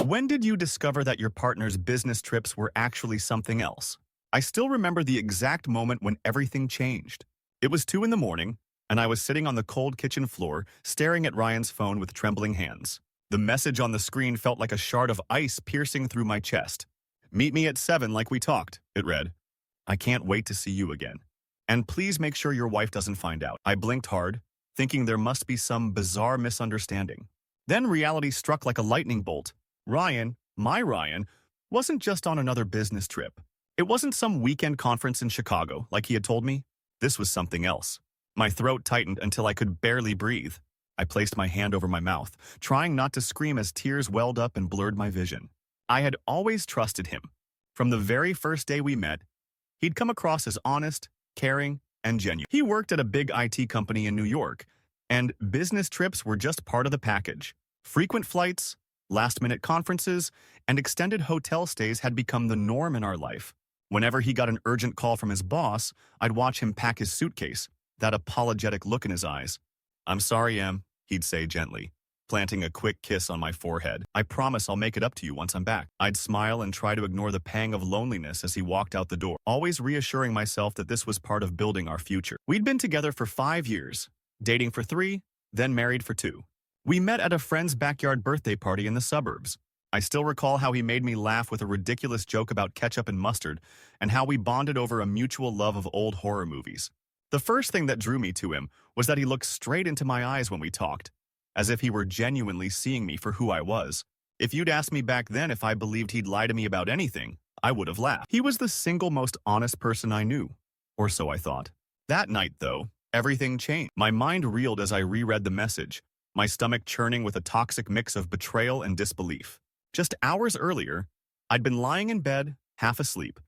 When did you discover that your partner's business trips were actually something else? I still remember the exact moment when everything changed. It was 2 in the morning, and I was sitting on the cold kitchen floor, staring at Ryan's phone with trembling hands. The message on the screen felt like a shard of ice piercing through my chest. "Meet me at 7 like we talked," it read. "I can't wait to see you again. And please make sure your wife doesn't find out." I blinked hard, thinking there must be some bizarre misunderstanding. Then reality struck like a lightning bolt. Ryan, my Ryan, wasn't just on another business trip. It wasn't some weekend conference in Chicago, like he had told me. This was something else. My throat tightened until I could barely breathe. I placed my hand over my mouth, trying not to scream as tears welled up and blurred my vision. I had always trusted him. From the very first day we met, he'd come across as honest, caring, and genuine. He worked at a big IT company in New York, and business trips were just part of the package. Frequent flights, last-minute conferences, and extended hotel stays had become the norm in our life. Whenever he got an urgent call from his boss, I'd watch him pack his suitcase, that apologetic look in his eyes. "I'm sorry, Em," he'd say gently, planting a quick kiss on my forehead. "I promise I'll make it up to you once I'm back." I'd smile and try to ignore the pang of loneliness as he walked out the door, always reassuring myself that this was part of building our future. We'd been together for 5 years, dating for 3, then married for 2. We met at a friend's backyard birthday party in the suburbs. I still recall how he made me laugh with a ridiculous joke about ketchup and mustard, and how we bonded over a mutual love of old horror movies. The first thing that drew me to him was that he looked straight into my eyes when we talked, as if he were genuinely seeing me for who I was. If you'd asked me back then if I believed he'd lie to me about anything, I would have laughed. He was the single most honest person I knew, or so I thought. That night, though, everything changed. My mind reeled as I reread the message, my stomach churning with a toxic mix of betrayal and disbelief. Just hours earlier, I'd been lying in bed, half asleep,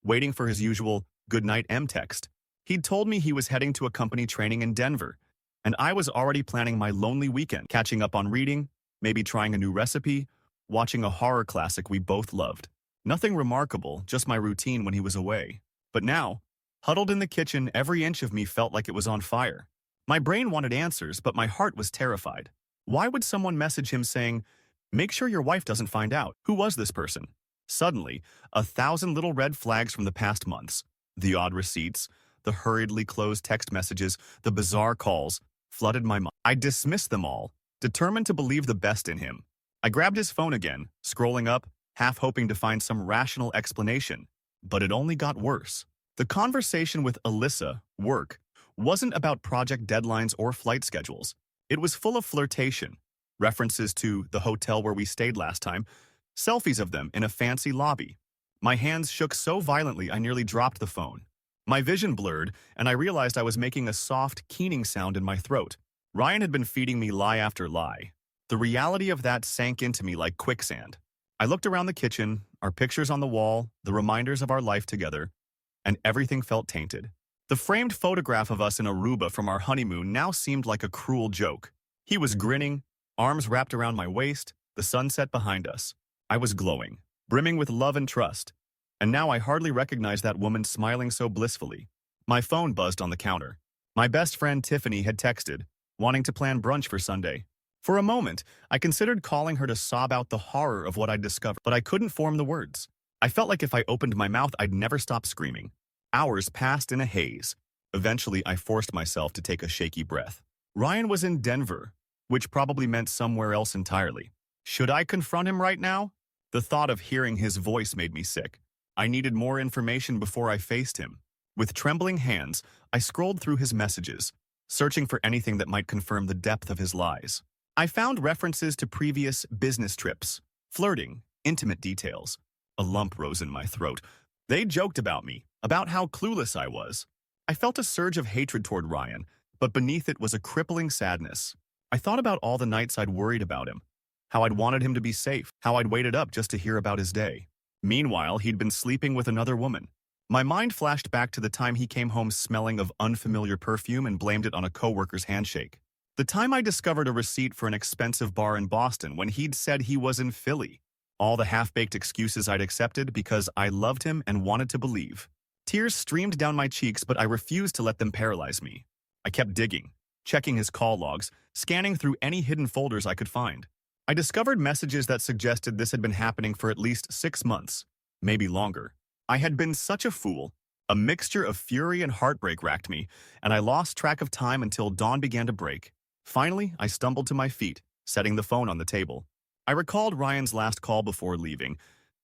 waiting for his usual "good night, M" text. He'd told me he was heading to a company training in Denver, and I was already planning my lonely weekend, catching up on reading, maybe trying a new recipe, watching a horror classic we both loved. Nothing remarkable, just my routine when he was away. But now, huddled in the kitchen, every inch of me felt like it was on fire. My brain wanted answers, but my heart was terrified. Why would someone message him saying, "Make sure your wife doesn't find out"? Who was this person? Suddenly, 1,000 little red flags from the past months, the odd receipts, the hurriedly closed text messages, the bizarre calls, flooded my mind. I dismissed them all, determined to believe the best in him. I grabbed his phone again, scrolling up, half hoping to find some rational explanation. But it only got worse. The conversation with Alyssa, work, wasn't about project deadlines or flight schedules. It was full of flirtation, references to the hotel where we stayed last time, selfies of them in a fancy lobby. My hands shook so violently I nearly dropped the phone. My vision blurred, and I realized I was making a soft, keening sound in my throat. Ryan had been feeding me lie after lie. The reality of that sank into me like quicksand. I looked around the kitchen, our pictures on the wall, the reminders of our life together, and everything felt tainted. The framed photograph of us in Aruba from our honeymoon now seemed like a cruel joke. He was grinning, arms wrapped around my waist, the sunset behind us. I was glowing, brimming with love and trust. And now I hardly recognized that woman smiling so blissfully. My phone buzzed on the counter. My best friend Tiffany had texted, wanting to plan brunch for Sunday. For a moment, I considered calling her to sob out the horror of what I'd discovered, but I couldn't form the words. I felt like if I opened my mouth, I'd never stop screaming. Hours passed in a haze. Eventually, I forced myself to take a shaky breath. Ryan was in Denver, which probably meant somewhere else entirely. Should I confront him right now? The thought of hearing his voice made me sick. I needed more information before I faced him. With trembling hands, I scrolled through his messages, searching for anything that might confirm the depth of his lies. I found references to previous business trips, flirting, intimate details. A lump rose in my throat. They joked about me, about how clueless I was. I felt a surge of hatred toward Ryan, but beneath it was a crippling sadness. I thought about all the nights I'd worried about him, how I'd wanted him to be safe, how I'd waited up just to hear about his day. Meanwhile, he'd been sleeping with another woman. My mind flashed back to the time he came home smelling of unfamiliar perfume and blamed it on a coworker's handshake. The time I discovered a receipt for an expensive bar in Boston when he'd said he was in Philly. All the half-baked excuses I'd accepted because I loved him and wanted to believe. Tears streamed down my cheeks, but I refused to let them paralyze me. I kept digging, checking his call logs, scanning through any hidden folders I could find. I discovered messages that suggested this had been happening for at least 6 months, maybe longer. I had been such a fool. A mixture of fury and heartbreak racked me, and I lost track of time until dawn began to break. Finally, I stumbled to my feet, setting the phone on the table. I recalled Ryan's last call before leaving,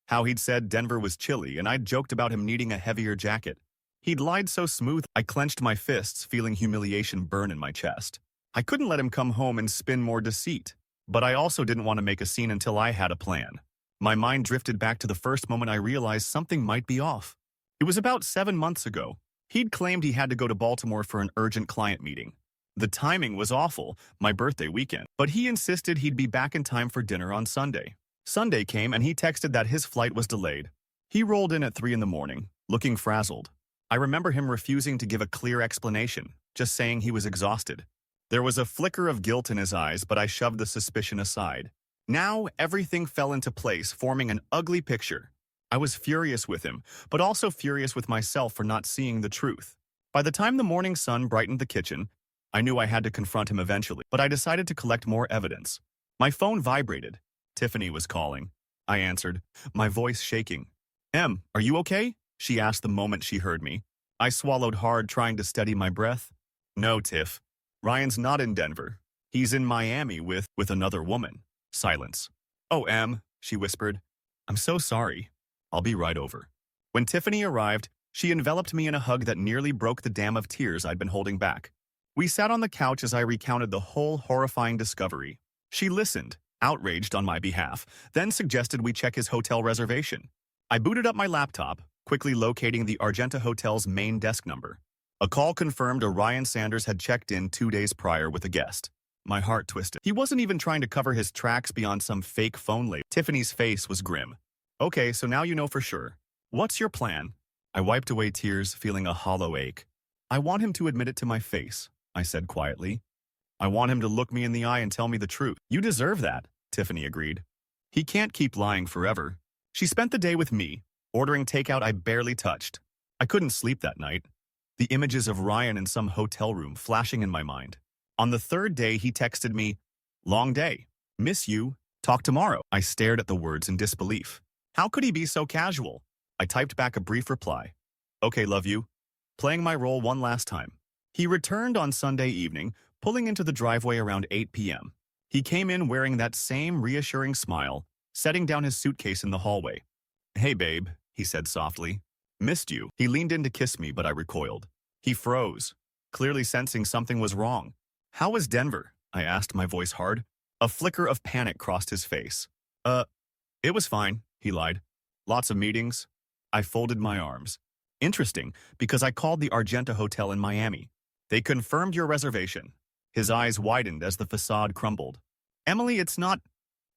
how he'd said Denver was chilly, and I'd joked about him needing a heavier jacket. He'd lied so smooth, I clenched my fists, feeling humiliation burn in my chest. I couldn't let him come home and spin more deceit, but I also didn't want to make a scene until I had a plan. My mind drifted back to the first moment I realized something might be off. It was about 7 months ago. He'd claimed he had to go to Baltimore for an urgent client meeting. The timing was awful, my birthday weekend, but he insisted he'd be back in time for dinner on Sunday. Sunday came and he texted that his flight was delayed. He rolled in at 3 in the morning, looking frazzled. I remember him refusing to give a clear explanation, just saying he was exhausted. There was a flicker of guilt in his eyes, but I shoved the suspicion aside. Now, everything fell into place, forming an ugly picture. I was furious with him, but also furious with myself for not seeing the truth. By the time the morning sun brightened the kitchen, I knew I had to confront him eventually, but I decided to collect more evidence. My phone vibrated. Tiffany was calling. I answered, my voice shaking. "Em, are you okay?" she asked the moment she heard me. I swallowed hard, trying to steady my breath. "No, Tiff. Ryan's not in Denver. He's in Miami with another woman." Silence. "Oh, Em," she whispered. "I'm so sorry. I'll be right over." When Tiffany arrived, she enveloped me in a hug that nearly broke the dam of tears I'd been holding back. We sat on the couch as I recounted the whole horrifying discovery. She listened, outraged on my behalf, then suggested we check his hotel reservation. I booted up my laptop, quickly locating the Argenta Hotel's main desk number. A call confirmed Ryan Sanders had checked in 2 days prior with a guest. My heart twisted. He wasn't even trying to cover his tracks beyond some fake phone label. Tiffany's face was grim. "Okay, so now you know for sure. What's your plan?" I wiped away tears, feeling a hollow ache. "I want him to admit it to my face," I said quietly. "I want him to look me in the eye and tell me the truth." "You deserve that," Tiffany agreed. "He can't keep lying forever." She spent the day with me, ordering takeout I barely touched. I couldn't sleep that night. The images of Ryan in some hotel room flashing in my mind. On the third day, he texted me, "Long day. Miss you. Talk tomorrow." I stared at the words in disbelief. How could he be so casual? I typed back a brief reply. "Okay, love you." Playing my role one last time. He returned on Sunday evening, pulling into the driveway around 8 p.m. He came in wearing that same reassuring smile, setting down his suitcase in the hallway. "Hey, babe," he said softly. "Missed you." He leaned in to kiss me, but I recoiled. He froze, clearly sensing something was wrong. "How was Denver?" I asked, my voice hard. A flicker of panic crossed his face. It was fine," he lied. "Lots of meetings." I folded my arms. "Interesting, because I called the Argenta Hotel in Miami. They confirmed your reservation." His eyes widened as the facade crumbled. "Emily, it's not—"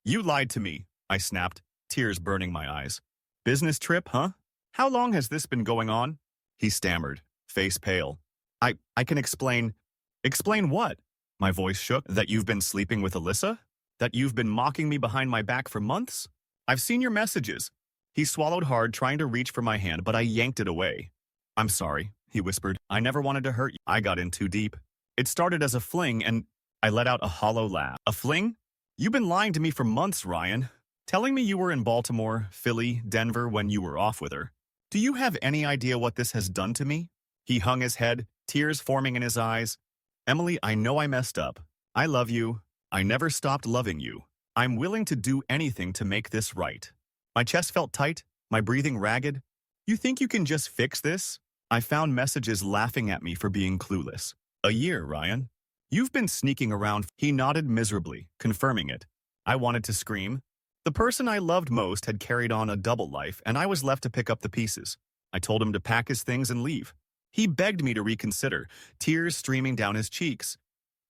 "You lied to me," I snapped, tears burning my eyes. "Business trip, huh? How long has this been going on?" He stammered, face pale. I can explain." "Explain what?" My voice shook. "That you've been sleeping with Alyssa? That you've been mocking me behind my back for months? I've seen your messages." He swallowed hard, trying to reach for my hand, but I yanked it away. "I'm sorry," he whispered. "I never wanted to hurt you. I got in too deep. It started as a fling, and—" I let out a hollow laugh. "A fling? You've been lying to me for months, Ryan. Telling me you were in Baltimore, Philly, Denver when you were off with her. Do you have any idea what this has done to me?" He hung his head, tears forming in his eyes. "Emily, I know I messed up. I love you. I never stopped loving you. I'm willing to do anything to make this right." My chest felt tight, my breathing ragged. "You think you can just fix this?" I found messages laughing at me for being clueless. "A year, Ryan. You've been sneaking around." He nodded miserably, confirming it. I wanted to scream. The person I loved most had carried on a double life, and I was left to pick up the pieces. I told him to pack his things and leave. He begged me to reconsider, tears streaming down his cheeks.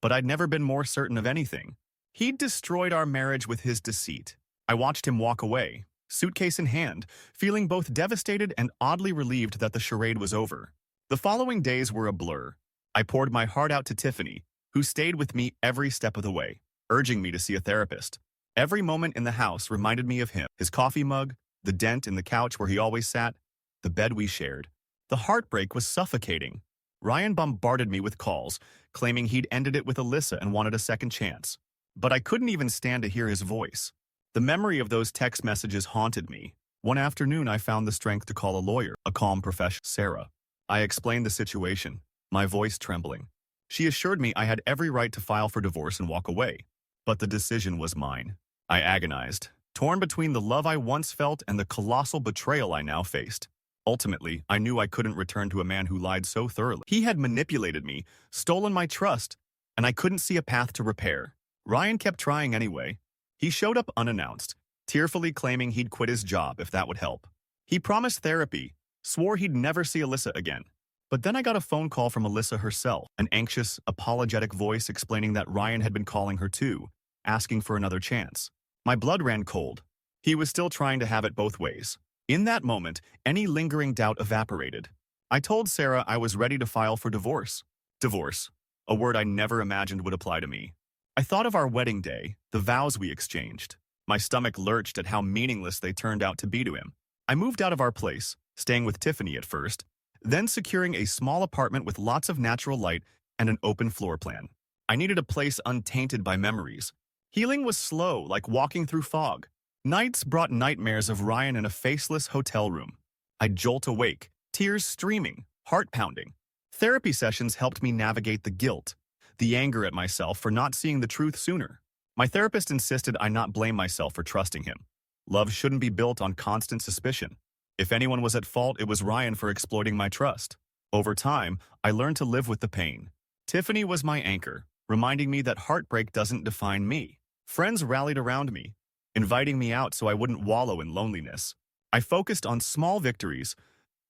But I'd never been more certain of anything. He'd destroyed our marriage with his deceit. I watched him walk away, suitcase in hand, feeling both devastated and oddly relieved that the charade was over. The following days were a blur. I poured my heart out to Tiffany, who stayed with me every step of the way, urging me to see a therapist. Every moment in the house reminded me of him, his coffee mug, the dent in the couch where he always sat, the bed we shared. The heartbreak was suffocating. Ryan bombarded me with calls, claiming he'd ended it with Alyssa and wanted a second chance. but I couldn't even stand to hear his voice. The memory of those text messages haunted me. One afternoon, I found the strength to call a lawyer, a calm professional, Sarah. I explained the situation, my voice trembling. She assured me I had every right to file for divorce and walk away. But the decision was mine. I agonized, torn between the love I once felt and the colossal betrayal I now faced. Ultimately, I knew I couldn't return to a man who lied so thoroughly. He had manipulated me, stolen my trust, and I couldn't see a path to repair. Ryan kept trying anyway. He showed up unannounced, tearfully claiming he'd quit his job if that would help. He promised therapy, swore he'd never see Alyssa again. But then I got a phone call from Alyssa herself, an anxious, apologetic voice explaining that Ryan had been calling her too, asking for another chance. My blood ran cold. He was still trying to have it both ways. In that moment, any lingering doubt evaporated. I told Sarah I was ready to file for divorce. Divorce, a word I never imagined would apply to me. I thought of our wedding day, the vows we exchanged. My stomach lurched at how meaningless they turned out to be to him. I moved out of our place, staying with Tiffany at first, then securing a small apartment with lots of natural light and an open floor plan. I needed a place untainted by memories. Healing was slow, like walking through fog. Nights brought nightmares of Ryan in a faceless hotel room. I'd jolt awake, tears streaming, heart pounding. Therapy sessions helped me navigate the guilt, the anger at myself for not seeing the truth sooner. My therapist insisted I not blame myself for trusting him. Love shouldn't be built on constant suspicion. If anyone was at fault, it was Ryan for exploiting my trust. Over time, I learned to live with the pain. Tiffany was my anchor, reminding me that heartbreak doesn't define me. Friends rallied around me, inviting me out so I wouldn't wallow in loneliness. I focused on small victories,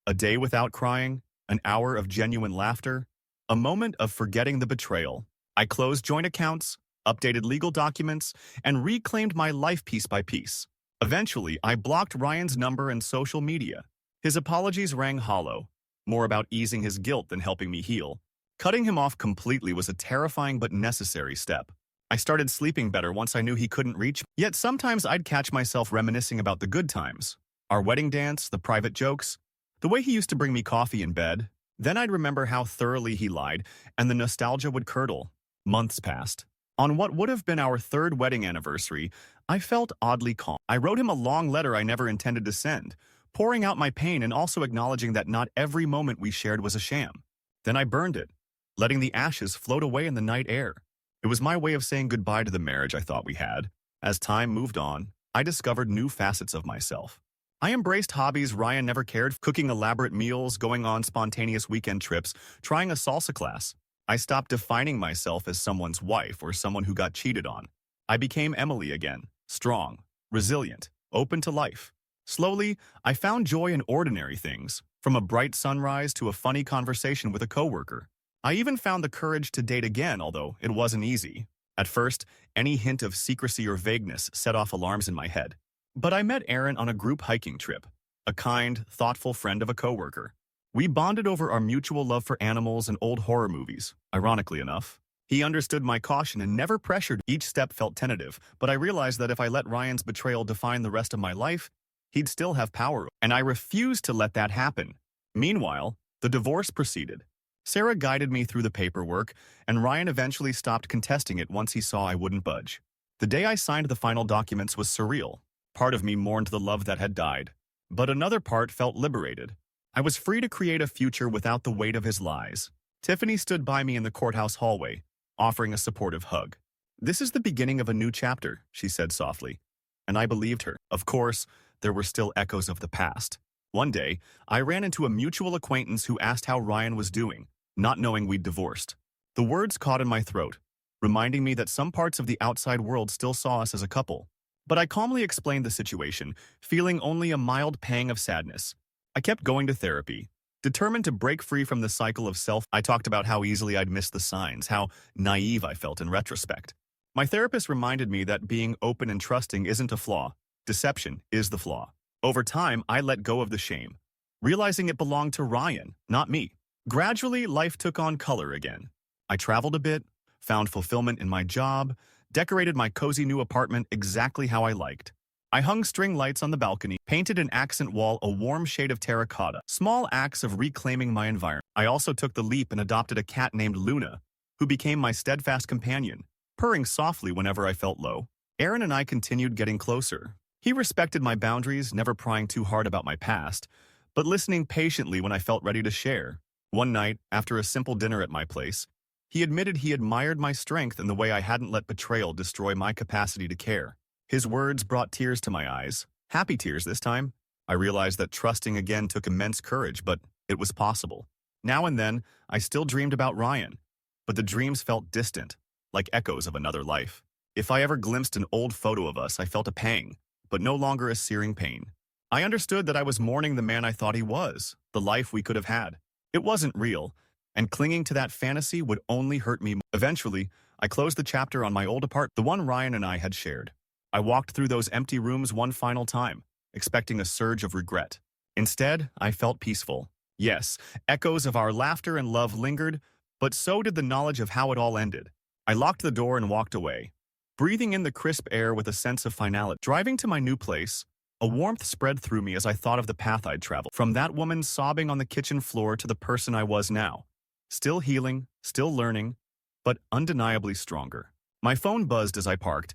a day without crying, an hour of genuine laughter, a moment of forgetting the betrayal. I closed joint accounts, updated legal documents, and reclaimed my life piece by piece. Eventually, I blocked Ryan's number and social media. His apologies rang hollow, more about easing his guilt than helping me heal. Cutting him off completely was a terrifying but necessary step. I started sleeping better once I knew he couldn't reach me. Yet sometimes I'd catch myself reminiscing about the good times. Our wedding dance, the private jokes, the way he used to bring me coffee in bed. Then I'd remember how thoroughly he lied, and the nostalgia would curdle. Months passed. On what would have been our third wedding anniversary, I felt oddly calm. I wrote him a long letter I never intended to send, pouring out my pain and also acknowledging that not every moment we shared was a sham. Then I burned it, letting the ashes float away in the night air. It was my way of saying goodbye to the marriage I thought we had. As time moved on, I discovered new facets of myself. I embraced hobbies Ryan never cared for, cooking elaborate meals, going on spontaneous weekend trips, trying a salsa class. I stopped defining myself as someone's wife or someone who got cheated on. I became Emily again, strong, resilient, open to life. Slowly, I found joy in ordinary things, from a bright sunrise to a funny conversation with a coworker. I even found the courage to date again, although it wasn't easy. At first, any hint of secrecy or vagueness set off alarms in my head. But I met Aaron on a group hiking trip, a kind, thoughtful friend of a coworker. We bonded over our mutual love for animals and old horror movies, ironically enough. He understood my caution and never pressured. Each step felt tentative, but I realized that if I let Ryan's betrayal define the rest of my life, he'd still have power, and I refused to let that happen. Meanwhile, the divorce proceeded. Sarah guided me through the paperwork, and Ryan eventually stopped contesting it once he saw I wouldn't budge. The day I signed the final documents was surreal. Part of me mourned the love that had died, but another part felt liberated. I was free to create a future without the weight of his lies. Tiffany stood by me in the courthouse hallway, offering a supportive hug. "This is the beginning of a new chapter," she said softly, and I believed her. Of course, there were still echoes of the past. One day, I ran into a mutual acquaintance who asked how Ryan was doing, not knowing we'd divorced. The words caught in my throat, reminding me that some parts of the outside world still saw us as a couple. But I calmly explained the situation, feeling only a mild pang of sadness. I kept going to therapy, determined to break free from the cycle of self. I talked about how easily I'd missed the signs, how naive I felt in retrospect. My therapist reminded me that being open and trusting isn't a flaw. Deception is the flaw. Over time, I let go of the shame, realizing it belonged to Ryan, not me. Gradually, life took on color again. I traveled a bit, found fulfillment in my job, decorated my cozy new apartment exactly how I liked. I hung string lights on the balcony, painted an accent wall a warm shade of terracotta, small acts of reclaiming my environment. I also took the leap and adopted a cat named Luna, who became my steadfast companion, purring softly whenever I felt low. Aaron and I continued getting closer. He respected my boundaries, never prying too hard about my past, but listening patiently when I felt ready to share. One night, after a simple dinner at my place, he admitted he admired my strength and the way I hadn't let betrayal destroy my capacity to care. His words brought tears to my eyes, happy tears this time. I realized that trusting again took immense courage, but it was possible. Now and then, I still dreamed about Ryan, but the dreams felt distant, like echoes of another life. If I ever glimpsed an old photo of us, I felt a pang, but no longer a searing pain. I understood that I was mourning the man I thought he was, the life we could have had. It wasn't real, and clinging to that fantasy would only hurt me. Eventually, I closed the chapter on my old apartment, the one Ryan and I had shared. I walked through those empty rooms one final time, expecting a surge of regret. Instead, I felt peaceful. Yes, echoes of our laughter and love lingered, but so did the knowledge of how it all ended. I locked the door and walked away, breathing in the crisp air with a sense of finality. Driving to my new place, a warmth spread through me as I thought of the path I'd traveled. From that woman sobbing on the kitchen floor to the person I was now. Still healing, still learning, but undeniably stronger. My phone buzzed as I parked,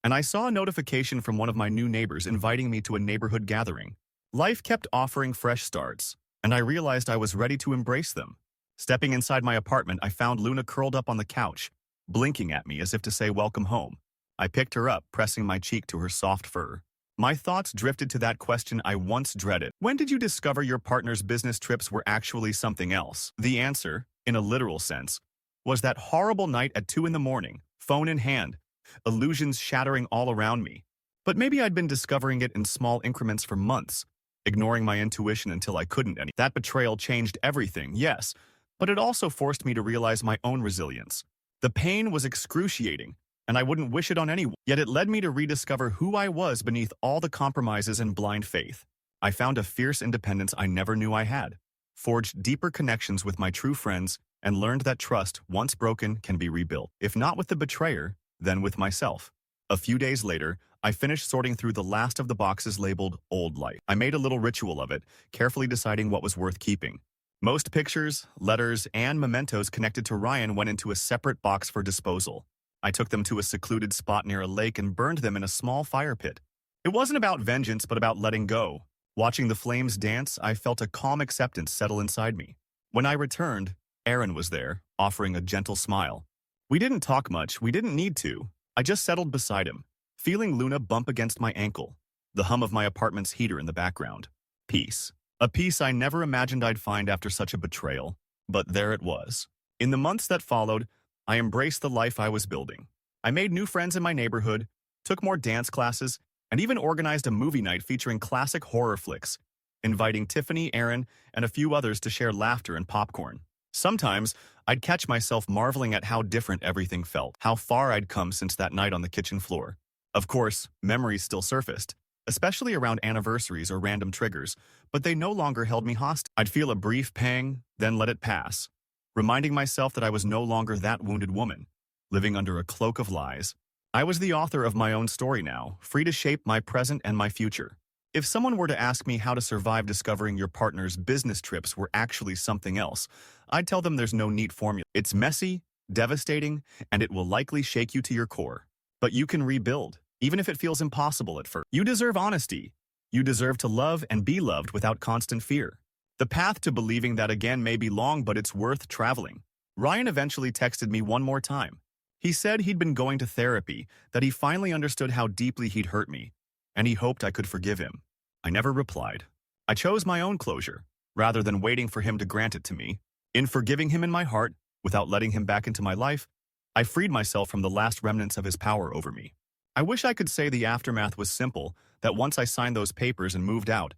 and I saw a notification from one of my new neighbors inviting me to a neighborhood gathering. Life kept offering fresh starts, and I realized I was ready to embrace them. Stepping inside my apartment, I found Luna curled up on the couch, blinking at me as if to say welcome home. I picked her up, pressing my cheek to her soft fur. My thoughts drifted to that question I once dreaded. When did you discover your partner's business trips were actually something else? The answer, in a literal sense, was that horrible night at 2 in the morning, phone in hand, illusions shattering all around me. But maybe I'd been discovering it in small increments for months, ignoring my intuition until I couldn't any. That betrayal changed everything, yes, but it also forced me to realize my own resilience. The pain was excruciating, and I wouldn't wish it on anyone. Yet it led me to rediscover who I was beneath all the compromises and blind faith. I found a fierce independence I never knew I had, forged deeper connections with my true friends, and learned that trust, once broken, can be rebuilt. If not with the betrayer, then with myself. A few days later, I finished sorting through the last of the boxes labeled Old Life. I made a little ritual of it, carefully deciding what was worth keeping. Most pictures, letters, and mementos connected to Ryan went into a separate box for disposal. I took them to a secluded spot near a lake and burned them in a small fire pit. It wasn't about vengeance, but about letting go. Watching the flames dance, I felt a calm acceptance settle inside me. When I returned, Aaron was there, offering a gentle smile. We didn't talk much, we didn't need to. I just settled beside him, feeling Luna bump against my ankle, the hum of my apartment's heater in the background. Peace. A peace I never imagined I'd find after such a betrayal, but there it was. In the months that followed, I embraced the life I was building. I made new friends in my neighborhood, took more dance classes, and even organized a movie night featuring classic horror flicks, inviting Tiffany, Aaron, and a few others to share laughter and popcorn. Sometimes, I'd catch myself marveling at how different everything felt, how far I'd come since that night on the kitchen floor. Of course, memories still surfaced, especially around anniversaries or random triggers, but they no longer held me hostage. I'd feel a brief pang, then let it pass, reminding myself that I was no longer that wounded woman, living under a cloak of lies. I was the author of my own story now, free to shape my present and my future. If someone were to ask me how to survive discovering your partner's business trips were actually something else, I'd tell them there's no neat formula. It's messy, devastating, and it will likely shake you to your core. But you can rebuild, even if it feels impossible at first. You deserve honesty. You deserve to love and be loved without constant fear. The path to believing that again may be long, but it's worth traveling. Ryan eventually texted me one more time. He said he'd been going to therapy, that he finally understood how deeply he'd hurt me, and he hoped I could forgive him. I never replied. I chose my own closure, rather than waiting for him to grant it to me. In forgiving him in my heart, without letting him back into my life, I freed myself from the last remnants of his power over me. I wish I could say the aftermath was simple, that once I signed those papers and moved out,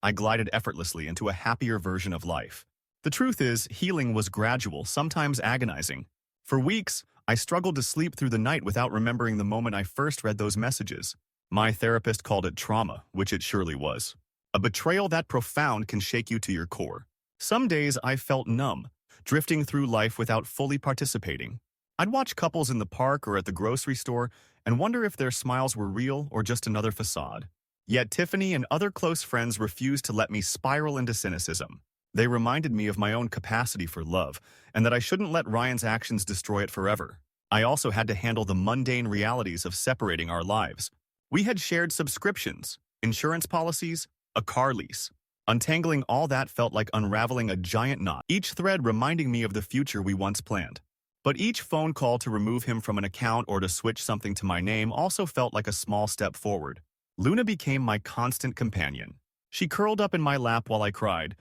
I glided effortlessly into a happier version of life. The truth is, healing was gradual, sometimes agonizing. For weeks, I struggled to sleep through the night without remembering the moment I first read those messages. My therapist called it trauma, which it surely was. A betrayal that profound can shake you to your core. Some days I felt numb, drifting through life without fully participating. I'd watch couples in the park or at the grocery store and wonder if their smiles were real or just another facade. Yet Tiffany and other close friends refused to let me spiral into cynicism. They reminded me of my own capacity for love, and that I shouldn't let Ryan's actions destroy it forever. I also had to handle the mundane realities of separating our lives. We had shared subscriptions, insurance policies, a car lease. Untangling all that felt like unraveling a giant knot, each thread reminding me of the future we once planned. But each phone call to remove him from an account or to switch something to my name also felt like a small step forward. Luna became my constant companion. She curled up in my lap while I cried,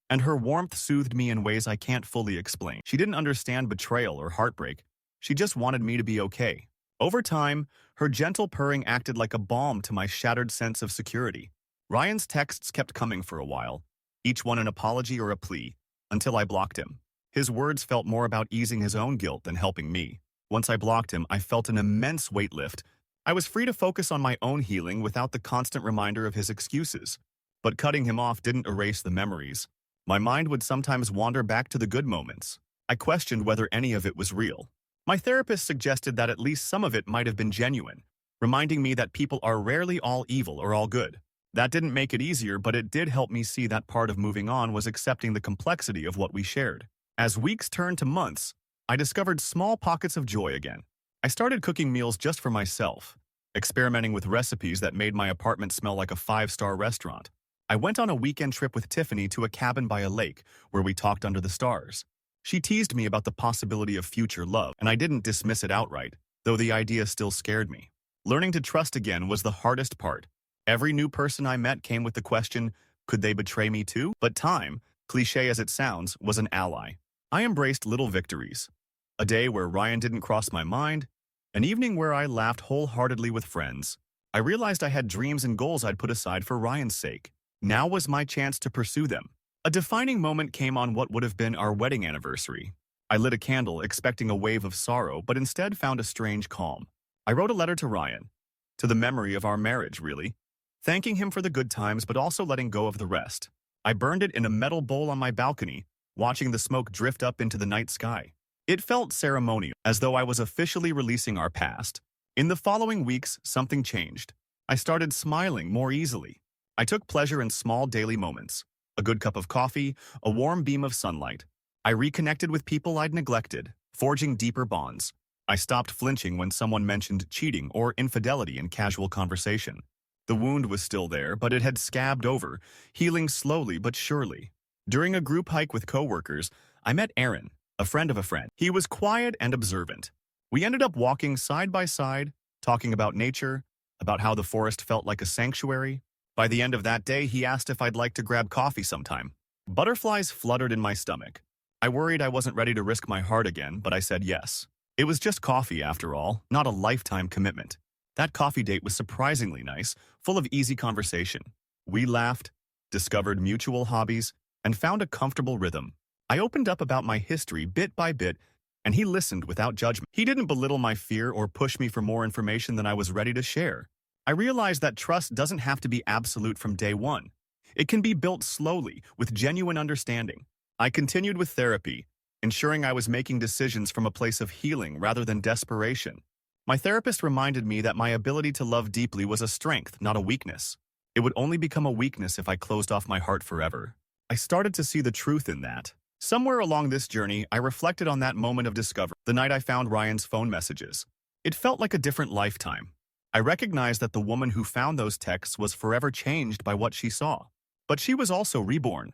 and her warmth soothed me in ways I can't fully explain. She didn't understand betrayal or heartbreak. She just wanted me to be okay. Over time, her gentle purring acted like a balm to my shattered sense of security. Ryan's texts kept coming for a while, each one an apology or a plea, until I blocked him. His words felt more about easing his own guilt than helping me. Once I blocked him, I felt an immense weight lift. I was free to focus on my own healing without the constant reminder of his excuses. But cutting him off didn't erase the memories. My mind would sometimes wander back to the good moments. I questioned whether any of it was real. My therapist suggested that at least some of it might have been genuine, reminding me that people are rarely all evil or all good. That didn't make it easier, but it did help me see that part of moving on was accepting the complexity of what we shared. As weeks turned to months, I discovered small pockets of joy again. I started cooking meals just for myself, experimenting with recipes that made my apartment smell like a five-star restaurant. I went on a weekend trip with Tiffany to a cabin by a lake where we talked under the stars. She teased me about the possibility of future love, and I didn't dismiss it outright, though the idea still scared me. Learning to trust again was the hardest part. Every new person I met came with the question, could they betray me too? But time, cliché as it sounds, was an ally. I embraced little victories. A day where Ryan didn't cross my mind, an evening where I laughed wholeheartedly with friends. I realized I had dreams and goals I'd put aside for Ryan's sake. Now was my chance to pursue them. A defining moment came on what would have been our wedding anniversary. I lit a candle, expecting a wave of sorrow, but instead found a strange calm. I wrote a letter to Ryan, to the memory of our marriage, really, thanking him for the good times but also letting go of the rest. I burned it in a metal bowl on my balcony, watching the smoke drift up into the night sky. It felt ceremonial, as though I was officially releasing our past. In the following weeks, something changed. I started smiling more easily. I took pleasure in small daily moments. A good cup of coffee, a warm beam of sunlight. I reconnected with people I'd neglected, forging deeper bonds. I stopped flinching when someone mentioned cheating or infidelity in casual conversation. The wound was still there, but it had scabbed over, healing slowly but surely. During a group hike with coworkers, I met Aaron, a friend of a friend. He was quiet and observant. We ended up walking side by side, talking about nature, about how the forest felt like a sanctuary. By the end of that day, he asked if I'd like to grab coffee sometime. Butterflies fluttered in my stomach. I worried I wasn't ready to risk my heart again, but I said yes. It was just coffee, after all, not a lifetime commitment. That coffee date was surprisingly nice, full of easy conversation. We laughed, discovered mutual hobbies, and found a comfortable rhythm. I opened up about my history bit by bit, and he listened without judgment. He didn't belittle my fear or push me for more information than I was ready to share. I realized that trust doesn't have to be absolute from day one. It can be built slowly, with genuine understanding. I continued with therapy, ensuring I was making decisions from a place of healing rather than desperation. My therapist reminded me that my ability to love deeply was a strength, not a weakness. It would only become a weakness if I closed off my heart forever. I started to see the truth in that. Somewhere along this journey, I reflected on that moment of discovery, the night I found Ryan's phone messages. It felt like a different lifetime. I recognized that the woman who found those texts was forever changed by what she saw. But she was also reborn,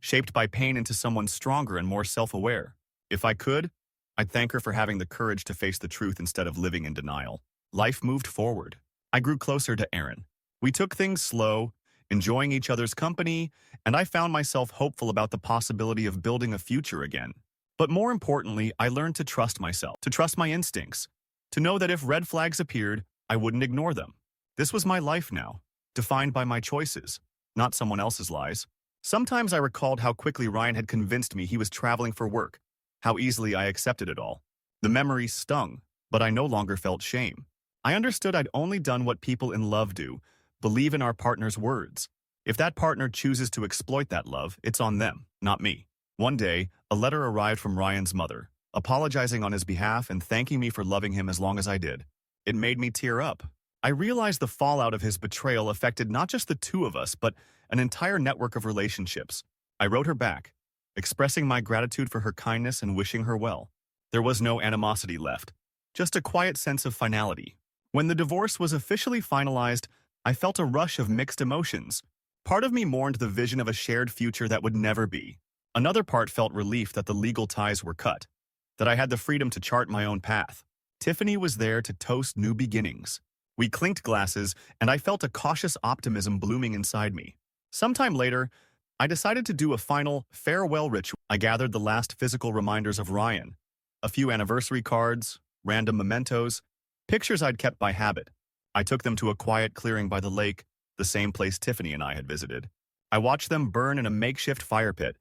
shaped by pain into someone stronger and more self-aware. If I could, I'd thank her for having the courage to face the truth instead of living in denial. Life moved forward. I grew closer to Aaron. We took things slow, enjoying each other's company, and I found myself hopeful about the possibility of building a future again. But more importantly, I learned to trust myself, to trust my instincts, to know that if red flags appeared, I wouldn't ignore them. This was my life now, defined by my choices, not someone else's lies. Sometimes I recalled how quickly Ryan had convinced me he was traveling for work, how easily I accepted it all. The memory stung, but I no longer felt shame. I understood I'd only done what people in love do, believe in our partner's words. If that partner chooses to exploit that love, it's on them, not me. One day, a letter arrived from Ryan's mother, apologizing on his behalf and thanking me for loving him as long as I did. It made me tear up. I realized the fallout of his betrayal affected not just the two of us, but an entire network of relationships. I wrote her back, expressing my gratitude for her kindness and wishing her well. There was no animosity left, just a quiet sense of finality. When the divorce was officially finalized, I felt a rush of mixed emotions. Part of me mourned the vision of a shared future that would never be. Another part felt relief that the legal ties were cut, that I had the freedom to chart my own path. Tiffany was there to toast new beginnings. We clinked glasses, and I felt a cautious optimism blooming inside me. Sometime later, I decided to do a final farewell ritual. I gathered the last physical reminders of Ryan, a few anniversary cards, random mementos, pictures I'd kept by habit. I took them to a quiet clearing by the lake, the same place Tiffany and I had visited. I watched them burn in a makeshift fire pit,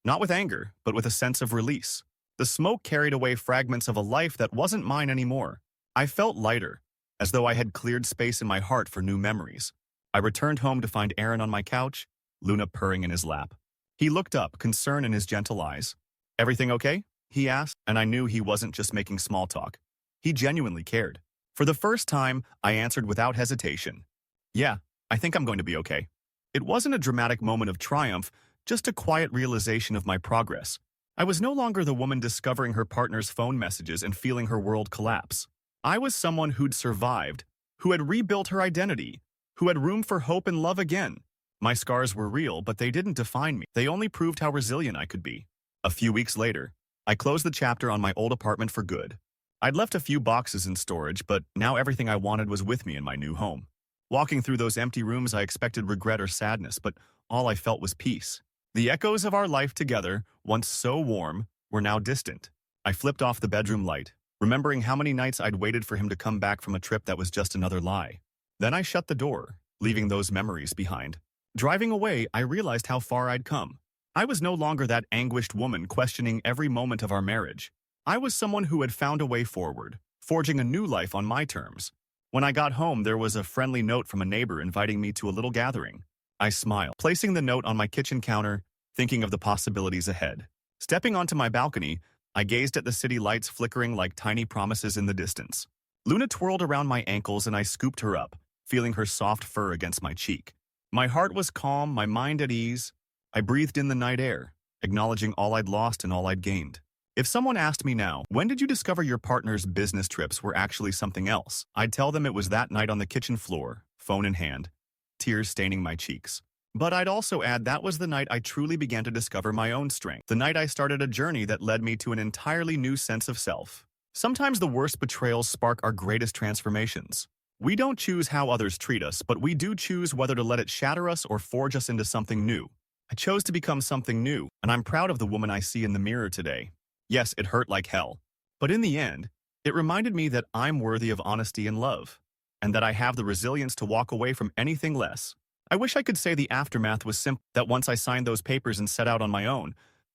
not with anger, but with a sense of release. The smoke carried away fragments of a life that wasn't mine anymore. I felt lighter, as though I had cleared space in my heart for new memories. I returned home to find Aaron on my couch, Luna purring in his lap. He looked up, concern in his gentle eyes. "Everything okay?" he asked, and I knew he wasn't just making small talk. He genuinely cared. For the first time, I answered without hesitation. "Yeah, I think I'm going to be okay." It wasn't a dramatic moment of triumph, just a quiet realization of my progress. I was no longer the woman discovering her partner's phone messages and feeling her world collapse. I was someone who'd survived, who had rebuilt her identity, who had room for hope and love again. My scars were real, but they didn't define me. They only proved how resilient I could be. A few weeks later, I closed the chapter on my old apartment for good. I'd left a few boxes in storage, but now everything I wanted was with me in my new home. Walking through those empty rooms, I expected regret or sadness, but all I felt was peace. The echoes of our life together, once so warm, were now distant. I flipped off the bedroom light, remembering how many nights I'd waited for him to come back from a trip that was just another lie. Then I shut the door, leaving those memories behind. Driving away, I realized how far I'd come. I was no longer that anguished woman questioning every moment of our marriage. I was someone who had found a way forward, forging a new life on my terms. When I got home, there was a friendly note from a neighbor inviting me to a little gathering. I smiled, placing the note on my kitchen counter, thinking of the possibilities ahead. Stepping onto my balcony, I gazed at the city lights flickering like tiny promises in the distance. Luna twirled around my ankles and I scooped her up, feeling her soft fur against my cheek. My heart was calm, my mind at ease. I breathed in the night air, acknowledging all I'd lost and all I'd gained. If someone asked me now, when did you discover your partner's business trips were actually something else? I'd tell them it was that night on the kitchen floor, phone in hand, tears staining my cheeks. But I'd also add that was the night I truly began to discover my own strength, the night I started a journey that led me to an entirely new sense of self. Sometimes the worst betrayals spark our greatest transformations. We don't choose how others treat us, but we do choose whether to let it shatter us or forge us into something new. I chose to become something new, and I'm proud of the woman I see in the mirror today. Yes, it hurt like hell. But in the end, it reminded me that I'm worthy of honesty and love, and that I have the resilience to walk away from anything less. I wish I could say the aftermath was simple, that once I signed those papers and set out on my own,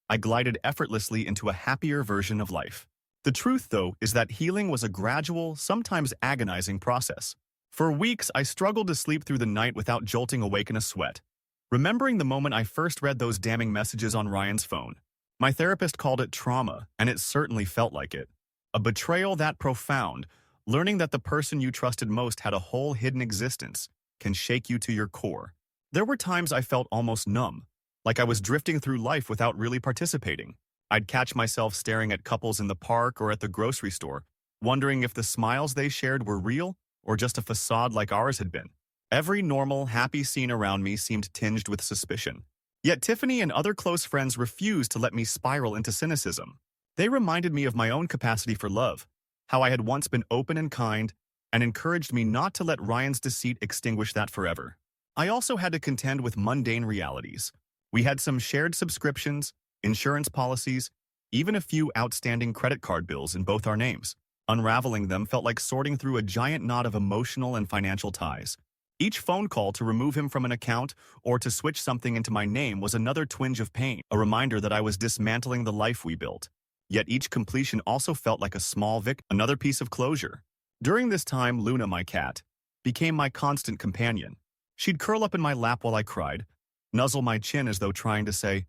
I glided effortlessly into a happier version of life. The truth, though, is that healing was a gradual, sometimes agonizing process. For weeks, I struggled to sleep through the night without jolting awake in a sweat. Remembering the moment I first read those damning messages on Ryan's phone, my therapist called it trauma, and it certainly felt like it. A betrayal that profound, learning that the person you trusted most had a whole hidden existence, can shake you to your core. There were times I felt almost numb, like I was drifting through life without really participating. I'd catch myself staring at couples in the park or at the grocery store, wondering if the smiles they shared were real or just a facade like ours had been. Every normal, happy scene around me seemed tinged with suspicion. Yet Tiffany and other close friends refused to let me spiral into cynicism. They reminded me of my own capacity for love, how I had once been open and kind, and encouraged me not to let Ryan's deceit extinguish that forever. I also had to contend with mundane realities. We had some shared subscriptions, insurance policies, even a few outstanding credit card bills in both our names. Unraveling them felt like sorting through a giant knot of emotional and financial ties. Each phone call to remove him from an account or to switch something into my name was another twinge of pain, a reminder that I was dismantling the life we built. Yet each completion also felt like a small victory, another piece of closure. During this time, Luna, my cat, became my constant companion. She'd curl up in my lap while I cried, nuzzle my chin as though trying to say,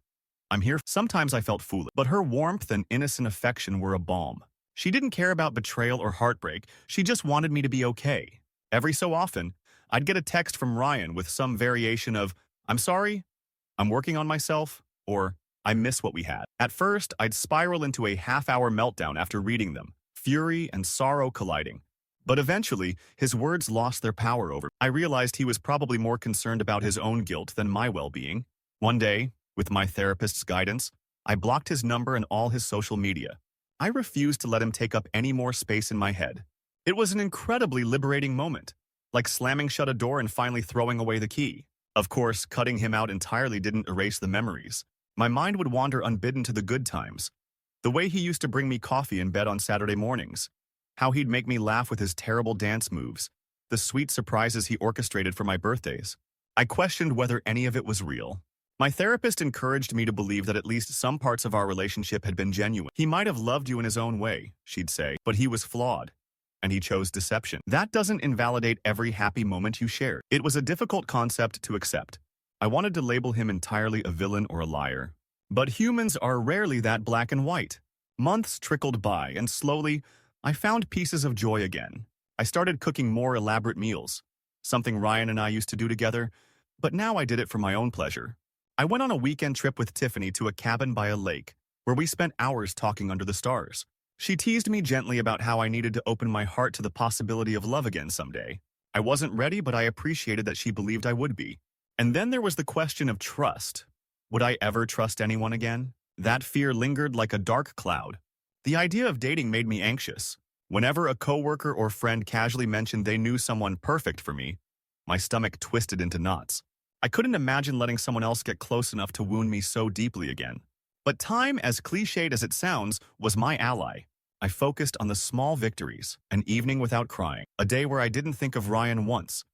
"I'm here." Sometimes I felt foolish, but her warmth and innocent affection were a balm. She didn't care about betrayal or heartbreak, she just wanted me to be okay. Every so often, I'd get a text from Ryan with some variation of, "I'm sorry, I'm working on myself," or "I miss what we had." At first, I'd spiral into a half-hour meltdown after reading them, fury and sorrow colliding. But eventually, his words lost their power over me. I realized he was probably more concerned about his own guilt than my well-being. One day, with my therapist's guidance, I blocked his number and all his social media. I refused to let him take up any more space in my head. It was an incredibly liberating moment, like slamming shut a door and finally throwing away the key. Of course, cutting him out entirely didn't erase the memories. My mind would wander unbidden to the good times. The way he used to bring me coffee in bed on Saturday mornings. How he'd make me laugh with his terrible dance moves. The sweet surprises he orchestrated for my birthdays. I questioned whether any of it was real. My therapist encouraged me to believe that at least some parts of our relationship had been genuine. He might have loved you in his own way, she'd say, but he was flawed. And he chose deception. That doesn't invalidate every happy moment you shared. It was a difficult concept to accept. I wanted to label him entirely a villain or a liar. But humans are rarely that black and white. Months trickled by, and slowly, I found pieces of joy again. I started cooking more elaborate meals, something Ryan and I used to do together, but now I did it for my own pleasure. I went on a weekend trip with Tiffany to a cabin by a lake, where we spent hours talking under the stars. She teased me gently about how I needed to open my heart to the possibility of love again someday. I wasn't ready, but I appreciated that she believed I would be. And then there was the question of trust. Would I ever trust anyone again? That fear lingered like a dark cloud. The idea of dating made me anxious. Whenever a coworker or friend casually mentioned they knew someone perfect for me, my stomach twisted into knots. I couldn't imagine letting someone else get close enough to wound me so deeply again. But time, as cliched as it sounds, was my ally. I focused on the small victories, an evening without crying, a day where I didn't think of Ryan once,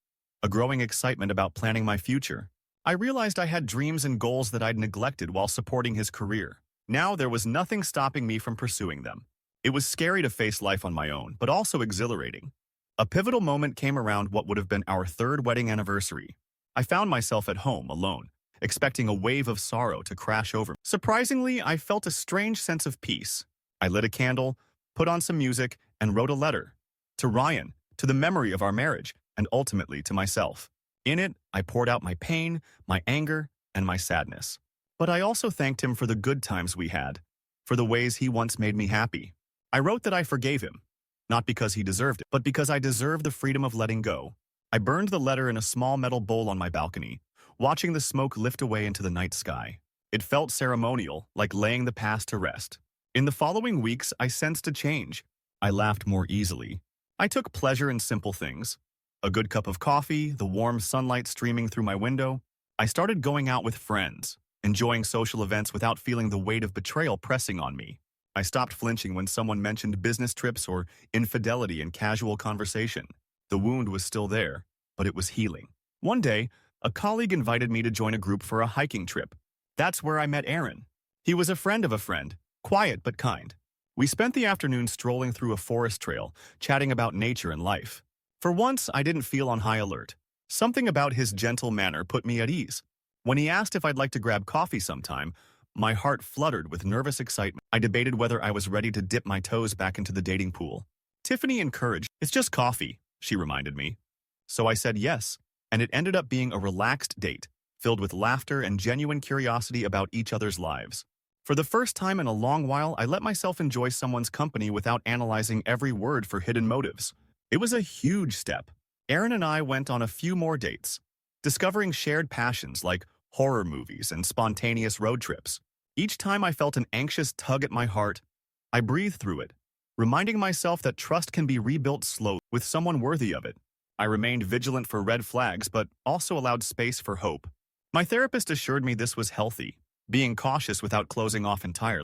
a growing excitement about planning my future. I realized I had dreams and goals that I'd neglected while supporting his career. Now there was nothing stopping me from pursuing them. It was scary to face life on my own, but also exhilarating. A pivotal moment came around what would have been our third wedding anniversary. I found myself at home, alone, expecting a wave of sorrow to crash over me. Surprisingly, I felt a strange sense of peace. I lit a candle, put on some music, and wrote a letter. To Ryan, to the memory of our marriage, and ultimately to myself. In it, I poured out my pain, my anger, and my sadness. But I also thanked him for the good times we had, for the ways he once made me happy. I wrote that I forgave him, not because he deserved it, but because I deserved the freedom of letting go. I burned the letter in a small metal bowl on my balcony, watching the smoke lift away into the night sky. It felt ceremonial, like laying the past to rest. In the following weeks, I sensed a change. I laughed more easily. I took pleasure in simple things. A good cup of coffee, the warm sunlight streaming through my window. I started going out with friends, enjoying social events without feeling the weight of betrayal pressing on me. I stopped flinching when someone mentioned business trips or infidelity in casual conversation. The wound was still there, but it was healing. One day, a colleague invited me to join a group for a hiking trip. That's where I met Aaron. He was a friend of a friend, quiet but kind. We spent the afternoon strolling through a forest trail, chatting about nature and life. For once, I didn't feel on high alert. Something about his gentle manner put me at ease. When he asked if I'd like to grab coffee sometime, my heart fluttered with nervous excitement. I debated whether I was ready to dip my toes back into the dating pool. Tiffany encouraged, "It's just coffee," she reminded me. So I said yes, and it ended up being a relaxed date, filled with laughter and genuine curiosity about each other's lives. For the first time in a long while, I let myself enjoy someone's company without analyzing every word for hidden motives. It was a huge step. Aaron and I went on a few more dates, discovering shared passions like horror movies and spontaneous road trips. Each time I felt an anxious tug at my heart, I breathed through it, reminding myself that trust can be rebuilt slowly with someone worthy of it. I remained vigilant for red flags, but also allowed space for hope. My therapist assured me this was healthy, being cautious without closing off entirely.